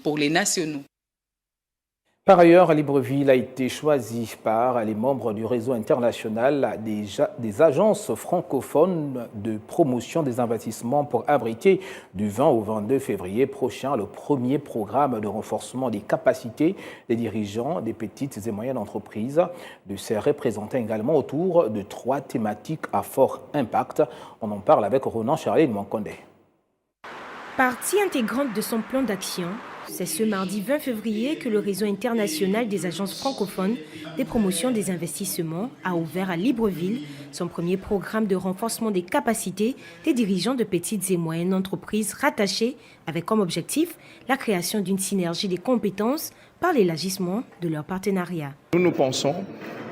pour les nationaux. Par ailleurs, Libreville a été choisi par les membres du réseau international des agences francophones de promotion des investissements pour abriter du 20 au 22 février prochain le premier programme de renforcement des capacités des dirigeants des petites et moyennes entreprises, de se représenter également autour de 3 thématiques à fort impact. On en parle avec Ronan Charlie de Mankondé. Partie intégrante de son plan d'action, c'est ce mardi 20 février que le réseau international des agences francophones des promotions des investissements a ouvert à Libreville son premier programme de renforcement des capacités des dirigeants de petites et moyennes entreprises rattachées avec comme objectif la création d'une synergie des compétences par l'élargissement de leur partenariat. Nous pensons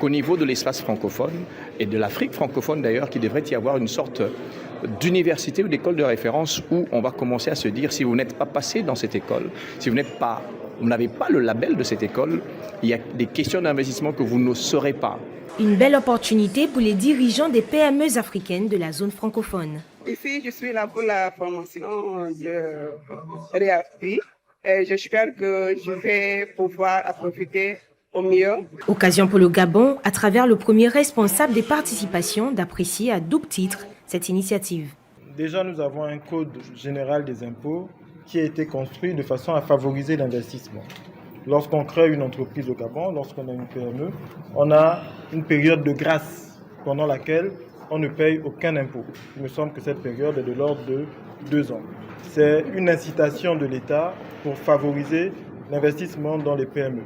qu'au niveau de l'espace francophone et de l'Afrique francophone d'ailleurs, qu'il devrait y avoir une sorte d'université ou d'école de référence où on va commencer à se dire si vous n'êtes pas passé dans cette école, si vous n'avez pas le label de cette école, il y a des questions d'investissement que vous ne saurez pas. Une belle opportunité pour les dirigeants des PME africaines de la zone francophone. Ici, je suis là pour la formation de REAFI et j'espère que je vais pouvoir en profiter au mieux. Occasion pour le Gabon, à travers le premier responsable des participations, d'apprécier à double titre cette initiative. Déjà, nous avons un code général des impôts qui a été construit de façon à favoriser l'investissement. Lorsqu'on crée une entreprise au Gabon, lorsqu'on a une PME, on a une période de grâce pendant laquelle on ne paye aucun impôt. Il me semble que cette période est de l'ordre de 2 ans. C'est une incitation de l'État pour favoriser l'investissement dans les PME.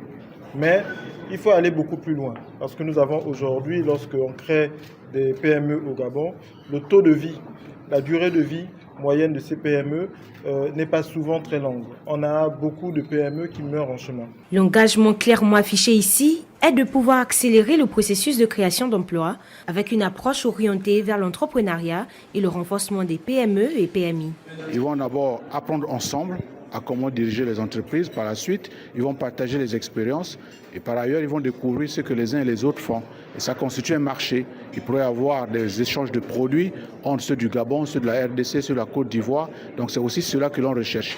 Mais il faut aller beaucoup plus loin parce que nous avons aujourd'hui, lorsqu'on crée des PME au Gabon, le taux de vie, la durée de vie moyenne de ces PME n'est pas souvent très longue. On a beaucoup de PME qui meurent en chemin. L'engagement clairement affiché ici est de pouvoir accélérer le processus de création d'emplois avec une approche orientée vers l'entrepreneuriat et le renforcement des PME et PMI. Ils vont d'abord apprendre ensemble à comment diriger les entreprises. Par la suite, ils vont partager les expériences et par ailleurs, ils vont découvrir ce que les uns et les autres font. Et ça constitue un marché. Il pourrait y avoir des échanges de produits entre ceux du Gabon, ceux de la RDC, ceux de la Côte d'Ivoire. Donc c'est aussi cela que l'on recherche.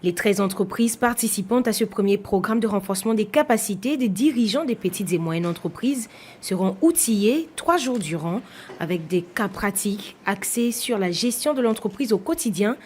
Les 13 entreprises participantes à ce premier programme de renforcement des capacités des dirigeants des petites et moyennes entreprises seront outillées 3 jours durant avec des cas pratiques axés sur la gestion de l'entreprise au quotidien